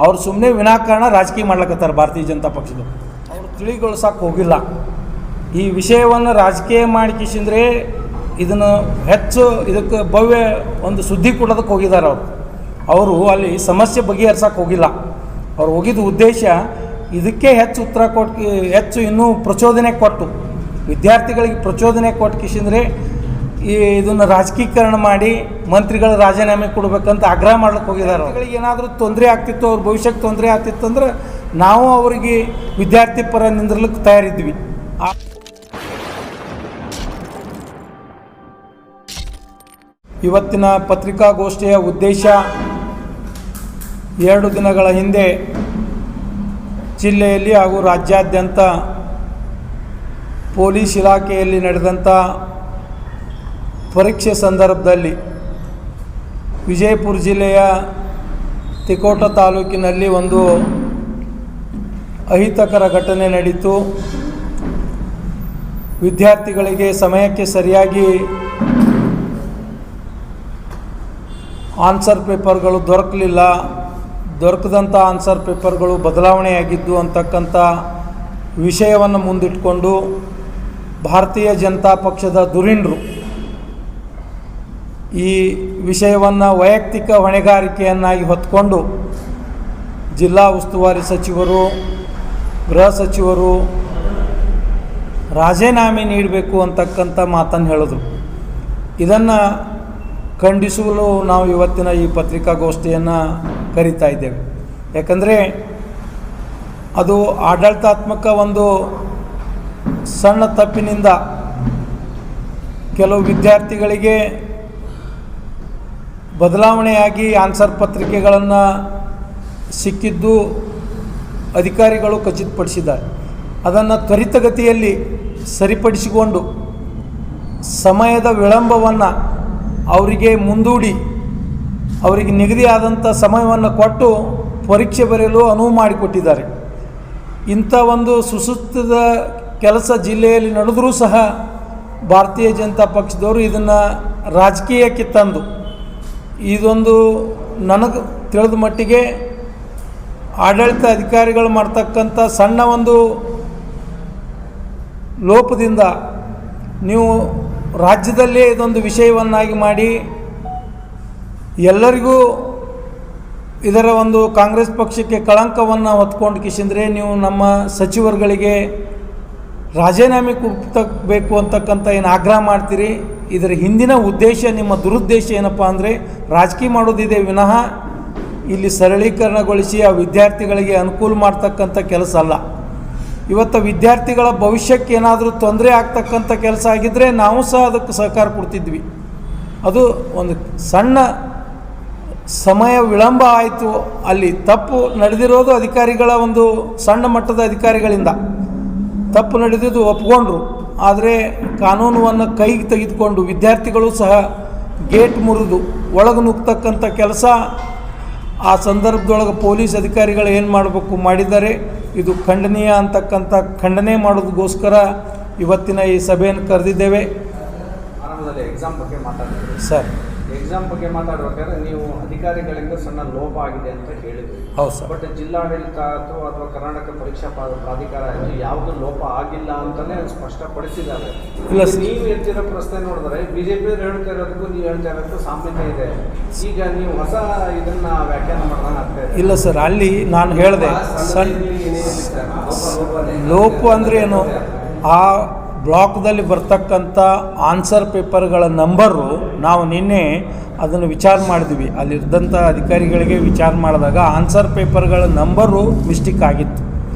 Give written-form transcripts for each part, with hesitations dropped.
ಅವ್ರು ಸುಮ್ಮನೆ ವಿನಾಕಾರಣ ರಾಜಕೀಯ ಮಾಡ್ಲಕತ್ತಾರೆ ಭಾರತೀಯ ಜನತಾ ಪಕ್ಷದವರು. ಅವರು ತಿಳಿಗೊಳಿಸಕ್ಕೆ ಹೋಗಿಲ್ಲ. ಈ ವಿಷಯವನ್ನು ರಾಜಕೀಯ ಮಾಡಿಕಿಸಿಂದ್ರೆ ಇದನ್ನು ಹೆಚ್ಚು ಇದಕ್ಕೆ ಭವ್ಯ ಒಂದು ಸುದ್ದಿ ಕೊಡೋದಕ್ಕೆ ಹೋಗಿದ್ದಾರೆ ಅವರು ಅಲ್ಲಿ ಸಮಸ್ಯೆ ಬಗೆಹರಿಸಕ್ಕೆ ಹೋಗಿಲ್ಲ. ಅವ್ರು ಹೋಗಿದ್ದ ಉದ್ದೇಶ ಇದಕ್ಕೆ ಹೆಚ್ಚು ಉತ್ತರ ಕೊಟ್ಟು ಹೆಚ್ಚು ಇನ್ನೂ ಪ್ರಚೋದನೆ ಕೊಟ್ಟು ವಿದ್ಯಾರ್ಥಿಗಳಿಗೆ ಪ್ರಚೋದನೆ ಕೊಟ್ಟು ಕಿಸಿಂದ್ರೆ ಇದನ್ನು ರಾಜಕೀಕರಣ ಮಾಡಿ ಮಂತ್ರಿಗಳ ರಾಜೀನಾಮೆ ಕೊಡಬೇಕಂತ ಆಗ್ರಹ ಮಾಡ್ಲಿಕ್ಕೆ ಹೋಗಿದ್ದಾರೆ. ಅವರಿಗೆ ಏನಾದರೂ ತೊಂದರೆ ಆಗ್ತಿತ್ತು, ಅವ್ರ ಭವಿಷ್ಯಕ್ಕೆ ತೊಂದರೆ ಆಗ್ತಿತ್ತು ಅಂದ್ರೆ ನಾವು ಅವರಿಗೆ ವಿದ್ಯಾರ್ಥಿ ಪರ ನಿಂದಿರ್ಲಿಕ್ಕೆ ತಯಾರಿದ್ವಿ. ಇವತ್ತಿನ ಪತ್ರಿಕಾಗೋಷ್ಠಿಯ ಉದ್ದೇಶ 2 ದಿನಗಳ ಹಿಂದೆ ಜಿಲ್ಲೆಯಲ್ಲಿ ಹಾಗೂ ರಾಜ್ಯಾದ್ಯಂತ ಪೊಲೀಸ್ ಇಲಾಖೆಯಲ್ಲಿ ನಡೆದಂಥ ಪರೀಕ್ಷೆ ಸಂದರ್ಭದಲ್ಲಿ ವಿಜಯಪುರ ಜಿಲ್ಲೆಯ ತಿಕೋಟ ತಾಲೂಕಿನಲ್ಲಿ ಒಂದು ಅಹಿತಕರ ಘಟನೆ ನಡೀತು. ವಿದ್ಯಾರ್ಥಿಗಳಿಗೆ ಸಮಯಕ್ಕೆ ಸರಿಯಾಗಿ ಆನ್ಸರ್ ಪೇಪರ್ಗಳು ದೊರಕಲಿಲ್ಲ. ದೊರಕದಂಥ ಆನ್ಸರ್ ಪೇಪರ್ಗಳು ಬದಲಾವಣೆಯಾಗಿದ್ದು ಅಂತಕ್ಕಂಥ ವಿಷಯವನ್ನು ಮುಂದಿಟ್ಕೊಂಡು ಭಾರತೀಯ ಜನತಾ ಪಕ್ಷದ ಧುರೀಣರು ಈ ವಿಷಯವನ್ನು ವೈಯಕ್ತಿಕ ಹೊಣೆಗಾರಿಕೆಯನ್ನಾಗಿ ಹೊತ್ಕೊಂಡು ಜಿಲ್ಲಾ ಉಸ್ತುವಾರಿ ಸಚಿವರು, ಗೃಹ ಸಚಿವರು ರಾಜೀನಾಮೆ ನೀಡಬೇಕು ಅಂತಕ್ಕಂಥ ಮಾತನ್ನು ಹೇಳಿದ್ರು. ಇದನ್ನು ಖಂಡಿಸಲು ನಾವು ಇವತ್ತಿನ ಈ ಪತ್ರಿಕಾಗೋಷ್ಠಿಯನ್ನು ಕರೀತಾ ಇದ್ದೇವೆ. ಯಾಕಂದರೆ ಅದು ಆಡಳಿತಾತ್ಮಕ ಒಂದು ಸಣ್ಣ ತಪ್ಪಿನಿಂದ ಕೆಲವು ವಿದ್ಯಾರ್ಥಿಗಳಿಗೆ ಬದಲಾವಣೆಯಾಗಿ ಆನ್ಸರ್ ಪತ್ರಿಕೆಗಳನ್ನು ಸಿಕ್ಕಿದ್ದು ಅಧಿಕಾರಿಗಳು ಖಚಿತಪಡಿಸಿದ್ದಾರೆ. ಅದನ್ನು ತ್ವರಿತಗತಿಯಲ್ಲಿ ಸರಿಪಡಿಸಿಕೊಂಡು ಸಮಯದ ವಿಳಂಬವನ್ನು ಅವರಿಗೆ ಮುಂದೂಡಿ ಅವರಿಗೆ ನಿಗದಿಯಾದಂಥ ಸಮಯವನ್ನು ಕೊಟ್ಟು ಪರೀಕ್ಷೆ ಬರೆಯಲು ಅನುವು ಮಾಡಿಕೊಟ್ಟಿದ್ದಾರೆ. ಇಂಥ ಒಂದು ಸುಸೂತ್ರದ ಕೆಲಸ ಜಿಲ್ಲೆಯಲ್ಲಿ ನಡೆದರೂ ಸಹ ಭಾರತೀಯ ಜನತಾ ಪಕ್ಷದವರು ಇದನ್ನು ರಾಜಕೀಯಕ್ಕೆ ತಂದು ಇದೊಂದು ನನಗೆ ತಿಳಿದ ಮಟ್ಟಿಗೆ ಆಡಳಿತ ಅಧಿಕಾರಿಗಳು ಮಾಡ್ತಕ್ಕಂಥ ಸಣ್ಣ ಒಂದು ಲೋಪದಿಂದ ನೀವು ರಾಜ್ಯದಲ್ಲೇ ಇದೊಂದು ವಿಷಯವನ್ನಾಗಿ ಮಾಡಿ ಎಲ್ಲರಿಗೂ ಇದರ ಒಂದು ಕಾಂಗ್ರೆಸ್ ಪಕ್ಷಕ್ಕೆ ಕಳಂಕವನ್ನು ಹೊತ್ಕೊಂಡು ಕಿಸಿಂದರೆ ನೀವು ನಮ್ಮ ಸಚಿವರುಗಳಿಗೆ ರಾಜೀನಾಮೆ ಕೊಡಬೇಕು ಅಂತಕ್ಕಂಥ ಏನು ಆಗ್ರಹ ಮಾಡ್ತೀರಿ. ಇದರ ಹಿಂದಿನ ಉದ್ದೇಶ, ನಿಮ್ಮ ದುರುದ್ದೇಶ ಏನಪ್ಪ ಅಂದರೆ ರಾಜಕೀಯ ಮಾಡೋದಿದೆ ವಿನಃ ಇಲ್ಲಿ ಸರಳೀಕರಣಗೊಳಿಸಿ ಆ ವಿದ್ಯಾರ್ಥಿಗಳಿಗೆ ಅನುಕೂಲ ಮಾಡ್ತಕ್ಕಂಥ ಕೆಲಸ ಅಲ್ಲ. ಇವತ್ತು ವಿದ್ಯಾರ್ಥಿಗಳ ಭವಿಷ್ಯಕ್ಕೆ ಏನಾದರೂ ತೊಂದರೆ ಆಗ್ತಕ್ಕಂಥ ಕೆಲಸ ಆಗಿದ್ದರೆ ನಾವು ಸಹ ಅದಕ್ಕೆ ಸಹಕಾರ ಕೊಡ್ತಿದ್ವಿ. ಅದು ಒಂದು ಸಣ್ಣ ಸಮಯ ವಿಳಂಬ ಆಯಿತು, ಅಲ್ಲಿ ತಪ್ಪು ನಡೆದಿರೋದು ಅಧಿಕಾರಿಗಳ ಒಂದು ಸಣ್ಣ ಮಟ್ಟದ ಅಧಿಕಾರಿಗಳಿಂದ ತಪ್ಪು ನಡೆದಿದ್ದು ಒಪ್ಕೊಂಡ್ರು. ಆದರೆ ಕಾನೂನನ್ನು ಕೈಗೆ ತೆಗೆದುಕೊಂಡು ವಿದ್ಯಾರ್ಥಿಗಳು ಸಹ ಗೇಟ್ ಮುರಿದು ಒಳಗೆ ನುಗ್ತಕ್ಕಂಥ ಕೆಲಸ ಆ ಸಂದರ್ಭದೊಳಗೆ ಪೊಲೀಸ್ ಅಧಿಕಾರಿಗಳು ಏನು ಮಾಡಬೇಕು ಮಾಡಿದ್ದಾರೆ. ಇದು ಖಂಡನೀಯ ಅಂತಕ್ಕಂಥ ಖಂಡನೆ ಮಾಡೋದಕ್ಕೋಸ್ಕರ ಇವತ್ತಿನ ಈ ಸಭೆಯನ್ನು ಕರೆದಿದ್ದೇವೆ. ಆರಂಭದಲ್ಲಿ ಎಕ್ಸಾಮ್ ಬಗ್ಗೆ ಮಾತಾಡಿದ್ರಿ ಸರ್. ಎಕ್ಸಾಮ್ ಬಗ್ಗೆ ಮಾತಾಡಬೇಕಾದ್ರೆ ನೀವು ಅಧಿಕಾರಿಗಳಿಂದ ಸಣ್ಣ ಲೋಪ ಆಗಿದೆ ಅಂತ ಹೇಳಿದ್ರಿ. ಹೌದು ಸರ್. ಬಟ್ ಜಿಲ್ಲಾಡಳಿತ ಅಥವಾ ಕರ್ನಾಟಕ ಪರೀಕ್ಷಾ ಪ್ರಾಧಿಕಾರ ಯಾವುದು ಲೋಪ ಆಗಿಲ್ಲ ಅಂತಲೇ ಸ್ಪಷ್ಟಪಡಿಸಿದ್ದಾರೆ. ಇಲ್ಲ, ನೀವು ಎತ್ತಿರೋ ಪ್ರಶ್ನೆ ನೋಡಿದ್ರೆ ಬಿಜೆಪಿ ಹೇಳ್ತಾ ಇರೋದಕ್ಕೂ ನೀವು ಹೇಳ್ತಾ ಇರೋದಕ್ಕೂ ಸಾಮ್ಯತೆ ಇದೆ. ಈಗ ನೀವು ಹೊಸ ಇದನ್ನ ವ್ಯಾಖ್ಯಾನ ಮಾಡೋಣ ಅಂತ. ಇಲ್ಲ ಸರ್, ಅಲ್ಲಿ ನಾನು ಹೇಳಿದೆ ಲೋಪ ಅಂದರೆ ಏನು, ಆ ಬ್ಲಾಕ್ದಲ್ಲಿ ಬರ್ತಕ್ಕಂಥ ಆನ್ಸರ್ ಪೇಪರ್ಗಳ ನಂಬರು ನಾವು ನಿನ್ನೆ ಅದನ್ನು ವಿಚಾರ ಮಾಡಿದ್ವಿ. ಅಲ್ಲಿದ್ದಂಥ ಅಧಿಕಾರಿಗಳಿಗೆ ವಿಚಾರ ಮಾಡಿದಾಗ ಆನ್ಸರ್ ಪೇಪರ್ಗಳ ನಂಬರು ಮಿಸ್ಟೇಕ್ ಆಗಿತ್ತು.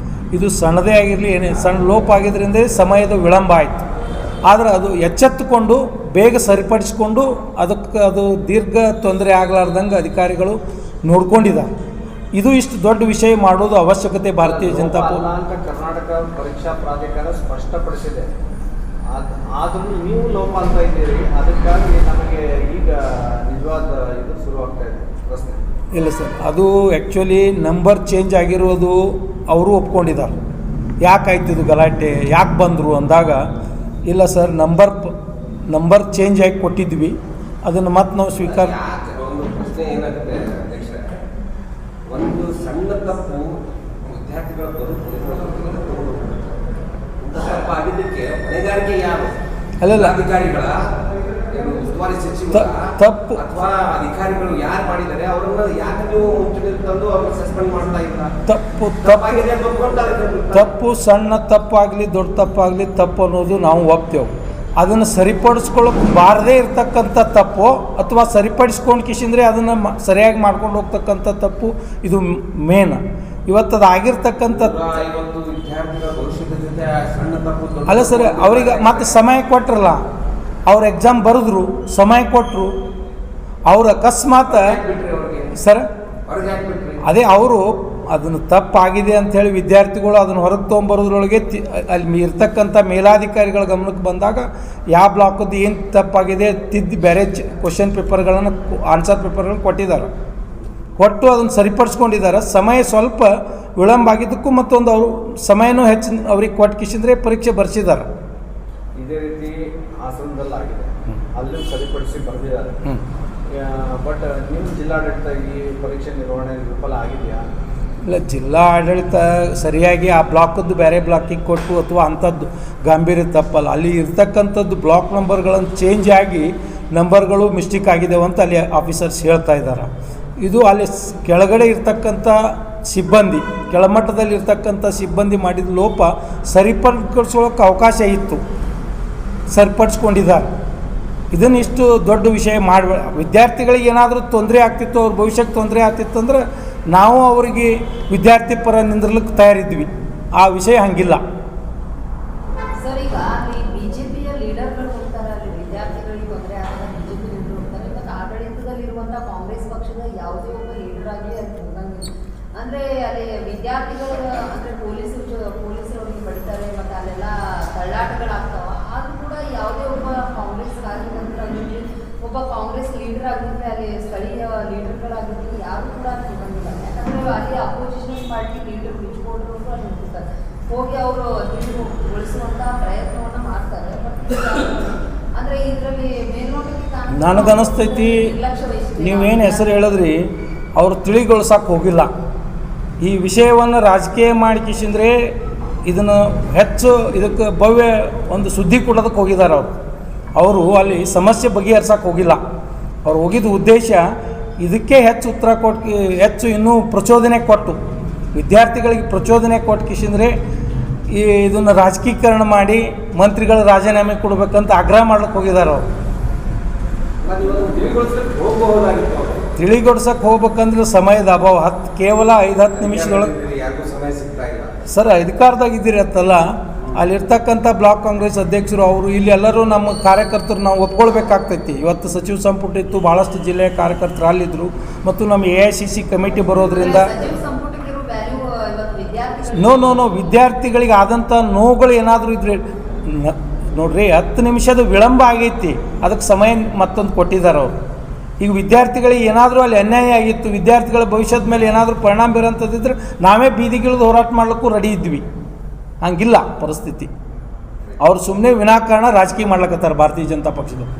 ಇದು ಸಣ್ಣದೇ ಆಗಿರಲಿ ಏನೇ ಸಣ್ಣ ಲೋಪ ಆಗಿದ್ದರಿಂದ ಸಮಯದ ವಿಳಂಬ ಆಯಿತು. ಆದರೆ ಅದು ಎಚ್ಚೆತ್ತುಕೊಂಡು ಬೇಗ ಸರಿಪಡಿಸಿಕೊಂಡು ಅದಕ್ಕೆ ಅದು ದೀರ್ಘ ತೊಂದರೆ ಆಗಲಾರ್ದಂಗೆ ಅಧಿಕಾರಿಗಳು ನೋಡ್ಕೊಂಡಿದ್ದಾರೆ. ಇದು ಇಷ್ಟು ದೊಡ್ಡ ವಿಷಯ ಮಾಡೋದು ಅವಶ್ಯಕತೆ ಭಾರತೀಯ ಜನತಾ ಅಂತ ಕರ್ನಾಟಕ ಪರೀಕ್ಷಾ ಪ್ರಾಧಿಕಾರ ಸ್ಪಷ್ಟಪಡಿಸಿದೆ. ಆದರೂ ನೀವು ಲೋಪ ಅಂತ ಇದ್ದೀರಿ, ಅದಕ್ಕಾಗಿ ನಮಗೆ ಈಗ ನಿಜವಾದ ಇದು ಶುರುವಾಗ್ತಾ ಇದೆ ಪ್ರಶ್ನೆ. ಇಲ್ಲ ಸರ್, ಅದು ಆ್ಯಕ್ಚುಲಿ ನಂಬರ್ ಚೇಂಜ್ ಆಗಿರೋದು ಅವರು ಒಪ್ಕೊಂಡಿದ್ದಾರೆ. ಯಾಕಾಯ್ತು ಇದು ಗಲಾಟೆ, ಯಾಕೆ ಬಂದರು ಅಂದಾಗ ಇಲ್ಲ ಸರ್ ನಂಬರ್ ಚೇಂಜ್ ಆಗಿ ಕೊಟ್ಟಿದ್ವಿ, ಅದನ್ನು ಮತ್ತೆ ನಾವು ಸ್ವೀಕಾರ. ಒಂದು ಪ್ರಶ್ನೆ ಏನಾಗುತ್ತೆ ಅಧ್ಯಕ್ಷರೇ, ಒಂದು ಸಣ್ಣ ತಪ್ಪು ವಿದ್ಯಾರ್ಥಿಗಳ ತಪ್ಪು ಆಗಿದ್ದಕ್ಕೆ ಹೊಣೆಗಾರಿಕೆ ಯಾರು? ಅಲ್ಲಲ್ಲ. ಅಧಿಕಾರಿಗಳ ಉಸ್ತುವಾರಿ ಸಚಿವ ತಪ್ಪು ಅಥವಾ ಅಧಿಕಾರಿಗಳು ಯಾರು ಮಾಡಿದ್ದಾರೆ ಅವರನ್ನ ಯಾಕೆ ನೀವು ಮುಂಚೂಣಿಯಲ್ಲಿ ತಂದು ಅವ್ರನ್ನ ಸಸ್ಪೆಂಡ್ ಮಾಡ್ತಾ ಇಲ್ಲ? ತಪ್ಪಾಗಿದೆ ಅಂತ ಒಪ್ಕೊಂಡ್ರೆ ಅದಕ್ಕೆ ತಪ್ಪು ಸಣ್ಣ ತಪ್ಪಾಗಲಿ ದೊಡ್ಡ ತಪ್ಪಾಗಲಿ ತಪ್ಪು ಅನ್ನೋದು ನಾವು ಒಪ್ತೇವೆ. ಅದನ್ನು ಸರಿಪಡಿಸ್ಕೊಳ್ಳೋಕೆ ಬಾರದೇ ಇರ್ತಕ್ಕಂಥ ತಪ್ಪು ಅಥವಾ ಸರಿಪಡಿಸ್ಕೊಂಡು ಕಿಶಿಂದ್ರೆ ಅದನ್ನು ಸರಿಯಾಗಿ ಮಾಡ್ಕೊಂಡು ಹೋಗ್ತಕ್ಕಂಥ ತಪ್ಪು ಇದು ಮೇನ್. ಇವತ್ತು ಅದು ಆಗಿರ್ತಕ್ಕಂಥ ಇವತ್ತು ವಿದ್ಯಾರ್ಥಿಗಳ ಭವಿಷ್ಯದ ಜೊತೆ ಸಣ್ಣ ತಪ್ಪು ಅಲ್ಲ ಸರ್, ಅವ್ರಿಗೆ ಮತ್ತೆ ಸಮಯ ಕೊಟ್ರಲ್ಲ, ಅವ್ರು ಎಕ್ಸಾಮ್ ಬರೆದ್ರು, ಸಮಯ ಕೊಟ್ಟರು, ಅವ್ರು ಅಕಸ್ಮಾತ್ ಸರ್ ಅದೇ ಅವರು ಅದನ್ನು ತಪ್ಪಾಗಿದೆ ಅಂಥೇಳಿ ವಿದ್ಯಾರ್ಥಿಗಳು ಅದನ್ನು ಹೊರಗೆ ತೊಗೊಂಬರೋದ್ರೊಳಗೆ ಅಲ್ಲಿ ಇರ್ತಕ್ಕಂಥ ಮೇಲಾಧಿಕಾರಿಗಳ ಗಮನಕ್ಕೆ ಬಂದಾಗ ಯಾವ ಬ್ಲಾಕದ್ದು ಏನು ತಪ್ಪಾಗಿದೆ ತಿದ್ದಿ ಬೇರೆ ಕ್ವಶನ್ ಪೇಪರ್ಗಳನ್ನು ಆನ್ಸರ್ ಪೇಪರ್ಗಳನ್ನು ಕೊಟ್ಟು ಅದನ್ನು ಸರಿಪಡಿಸ್ಕೊಂಡಿದ್ದಾರೆ. ಸಮಯ ಸ್ವಲ್ಪ ವಿಳಂಬ ಆಗಿದ್ದಕ್ಕೂ ಮತ್ತೊಂದು ಅವರು ಸಮಯನೂ ಹೆಚ್ಚು ಅವ್ರಿಗೆ ಕೊಟ್ಟು ಕಿಶಿಂದ್ರೆ ಪರೀಕ್ಷೆ ಬರೆಸಿದ್ದಾರೆ. ಇದೇ ರೀತಿ ಹಾಸನದಲ್ಲಿ ಆಗಿದೆ, ಅಲ್ಲೂ ಸರಿಪಡಿಸಿ ಬರೆದಿದ್ದಾರೆ. ಬಟ್ ನಿಮ್ಮ ಜಿಲ್ಲಾಡಳಿತ ಈ ಪರೀಕ್ಷೆ ನಿರ್ವಹಣೆ ವಿಫಲ ಆಗಿದೆಯಾ? ಇಲ್ಲ, ಜಿಲ್ಲಾ ಆಡಳಿತ ಸರಿಯಾಗಿ ಆ ಬ್ಲಾಕದ್ದು ಬೇರೆ ಬ್ಲಾಕಿಗೆ ಕೊಟ್ಟು ಅಥವಾ ಅಂಥದ್ದು ಗಾಂಭೀರ್ಯ ತಪ್ಪಲ್ಲ. ಅಲ್ಲಿ ಇರ್ತಕ್ಕಂಥದ್ದು ಬ್ಲಾಕ್ ನಂಬರ್ಗಳನ್ನು ಚೇಂಜ್ ಆಗಿ ನಂಬರ್ಗಳು ಮಿಸ್ಟೇಕ್ ಆಗಿದ್ದಾವೆ ಅಂತ ಅಲ್ಲಿ ಆಫೀಸರ್ಸ್ ಹೇಳ್ತಾ ಇದ್ದಾರೆ. ಇದು ಅಲ್ಲಿ ಕೆಳಗಡೆ ಇರ್ತಕ್ಕಂಥ ಸಿಬ್ಬಂದಿ, ಕೆಳಮಟ್ಟದಲ್ಲಿ ಇರ್ತಕ್ಕಂಥ ಸಿಬ್ಬಂದಿ ಮಾಡಿದ ಲೋಪ ಸರಿಪಡಿಸ್ಕೊಳ್ಳೋಕೆ ಅವಕಾಶ ಇತ್ತು, ಸರಿಪಡಿಸ್ಕೊಂಡಿದ್ದಾರೆ. ಇದನ್ನು ಇಷ್ಟು ದೊಡ್ಡ ವಿಷಯ ಮಾಡಬೇಡ. ವಿದ್ಯಾರ್ಥಿಗಳಿಗೆ ಏನಾದರೂ ತೊಂದರೆ ಆಗ್ತಿತ್ತು, ಅವ್ರ ಭವಿಷ್ಯಕ್ಕೆ ತೊಂದರೆ ಆಗ್ತಿತ್ತು ಅಂದ್ರೆ ನಾವು ಅವರಿಗೆ ವಿದ್ಯಾರ್ಥಿ ಪರ ನಿಂದಿರ್ಲಿಕ್ಕೆ ತಯಾರಿದ್ವಿ. ಆ ವಿಷಯ ಹಂಗಿಲ್ಲ. ಸರ್, ಈಗ ಅಲ್ಲಿ ಬಿಜೆಪಿಯ ಲೀಡರ್ಗಳು ಹೋಗ್ತಾರೆ, ಅಲ್ಲಿ ವಿದ್ಯಾರ್ಥಿಗಳಿಗೆ ತೊಂದರೆ ಆದಾಗ ಬಿಜೆಪಿ ಲೀಡರ್ ಹೋಗ್ತಾರೆ. ಮತ್ತು ಆಡಳಿತದಲ್ಲಿರುವಂಥ ಕಾಂಗ್ರೆಸ್ ಪಕ್ಷದ ಯಾವುದೇ ಒಬ್ಬ ಲೀಡರ್ ಆಗಲಿ ಅಲ್ಲಿ ಹೋಗಂಗಿಲ್ಲ. ಅಂದರೆ ಅಲ್ಲಿ ವಿದ್ಯಾರ್ಥಿಗಳು ಅಂದರೆ ಪೊಲೀಸರು ಅವ್ರಿಗೆ ಬಡಿತಾರೆ ಮತ್ತು ಅಲ್ಲೆಲ್ಲ ತಳ್ಳಾಟಗಳಾಗ್ತಾವ. ಆದರೂ ಕೂಡ ಯಾವುದೇ ಒಬ್ಬ ಕಾಂಗ್ರೆಸ್ ಕಾರ್ಯಕರ್ತರಾಗಿರಲಿ, ಒಬ್ಬ ಕಾಂಗ್ರೆಸ್ ಲೀಡರ್ ಆಗಿರಲಿ, ಅಲ್ಲಿ ಸ್ಥಳೀಯ ಲೀಡರ್ಗಳಾಗಿರಲಿ ಯಾರು ಕೂಡ ಅಲ್ಲಿ ಹೋಗಂಗಿಲ್ಲ. ಯಾಕಂದರೆ ಅಲ್ಲಿ ಅಪೋಸಿಷನ್ ಪಾರ್ಟಿ ಲೀಡರ್ ಬಿಚ್ಕೊಂಡ್ರು ಅಲ್ಲಿ ಹೋಗ್ತಾರೆ, ಹೋಗಿ ಅವರು ತಿಳಿಗೊಳಿಸುವಂಥ ಪ್ರಯತ್ನವನ್ನು ಮಾಡ್ತಾರೆ. ಅಂದರೆ ಇದರಲ್ಲಿ ಮೇಲ್ನೋಟಕ್ಕೆ ನನಗನ್ನಿಸ್ತೈತಿ ನೀವೇನು ಹೆಸರು ಹೇಳಿದ್ರಿ, ಅವರು ತಿಳಿಗೊಳಿಸಕ್ಕೆ ಹೋಗಿಲ್ಲ. ಈ ವಿಷಯವನ್ನು ರಾಜಕೀಯ ಮಾಡಿಕಿಸಿಂದ್ರೆ ಇದನ್ನು ಹೆಚ್ಚು ಇದಕ್ಕೆ ಭವ್ಯ ಒಂದು ಸುದ್ದಿ ಕೊಡೋದಕ್ಕೆ ಹೋಗಿದ್ದಾರೆ. ಅವರು ಅಲ್ಲಿ ಸಮಸ್ಯೆ ಬಗೆಹರಿಸಕ್ಕೆ ಹೋಗಿಲ್ಲ. ಅವ್ರು ಹೋಗಿದ್ದ ಉದ್ದೇಶ ಇದಕ್ಕೆ ಹೆಚ್ಚು ಉತ್ತರ ಕೊಟ್ಟು ಹೆಚ್ಚು ಇನ್ನೂ ಪ್ರಚೋದನೆ ಕೊಟ್ಟು ವಿದ್ಯಾರ್ಥಿಗಳಿಗೆ ಪ್ರಚೋದನೆ ಕೊಟ್ಟು ಕಿಸಿಂದ್ರೆ ಈ ಇದನ್ನು ರಾಜಕೀಕರಣ ಮಾಡಿ ಮಂತ್ರಿಗಳ ರಾಜೀನಾಮೆ ಕೊಡಬೇಕಂತ ಆಗ್ರಹ ಮಾಡ್ಲಿಕ್ಕೆ ಹೋಗಿದ್ದಾರೆ. ಅವರು ತಿಳಿಗೊಡ್ಸಕ್ಕೆ ಹೋಗ್ಬೇಕಂದ್ರೆ ಸಮಯದ ಅಭಾವ. ಕೇವಲ 5-10 ನಿಮಿಷದೊಳಗೆ ಸರ್ ಅಧಿಕಾರದಾಗಿದ್ದೀರಿ ಅಂತಲ್ಲ, ಅಲ್ಲಿರ್ತಕ್ಕಂಥ ಬ್ಲಾಕ್ ಕಾಂಗ್ರೆಸ್ ಅಧ್ಯಕ್ಷರು ಅವರು ಇಲ್ಲಿ ಎಲ್ಲರೂ ನಮ್ಮ ಕಾರ್ಯಕರ್ತರು ನಾವು ಒಪ್ಕೊಳ್ಬೇಕಾಗ್ತೈತಿ. ಇವತ್ತು ಸಚಿವ ಸಂಪುಟ ಇತ್ತು, ಭಾಳಷ್ಟು ಜಿಲ್ಲೆಯ ಕಾರ್ಯಕರ್ತರು ಅಲ್ಲಿದ್ದರು ಮತ್ತು ನಮ್ಮ AICC ಕಮಿಟಿ ಬರೋದ್ರಿಂದ ನೋ ವಿದ್ಯಾರ್ಥಿಗಳಿಗೆ ಆದಂಥ ನೋವುಗಳು ಏನಾದರೂ ಇದ್ರೆ ನೋಡ್ರಿ, 10 ನಿಮಿಷದ ವಿಳಂಬ ಆಗೈತಿ, ಅದಕ್ಕೆ ಸಮಯ ಮತ್ತೊಂದು ಕೊಟ್ಟಿದ್ದಾರೆ ಅವರು. ಈಗ ವಿದ್ಯಾರ್ಥಿಗಳಿಗೆ ಏನಾದರೂ ಅಲ್ಲಿ ಅನ್ಯಾಯ ಆಗಿತ್ತು, ವಿದ್ಯಾರ್ಥಿಗಳ ಭವಿಷ್ಯದ ಮೇಲೆ ಏನಾದರೂ ಪರಿಣಾಮ ಬೀರೋಂಥದ್ದಿದ್ರೆ ನಾವೇ ಬೀದಿಗಿಳಿದು ಹೋರಾಟ ಮಾಡಲಿಕ್ಕೂ ರೆಡಿ ಇದ್ವಿ. ಹಂಗಿಲ್ಲ ಪರಿಸ್ಥಿತಿ. ಅವ್ರು ಸುಮ್ಮನೆ ವಿನಾಕಾರಣ ರಾಜಕೀಯ ಮಾಡ್ಲಕತ್ತಾರೆ ಭಾರತೀಯ ಜನತಾ ಪಕ್ಷದವರು.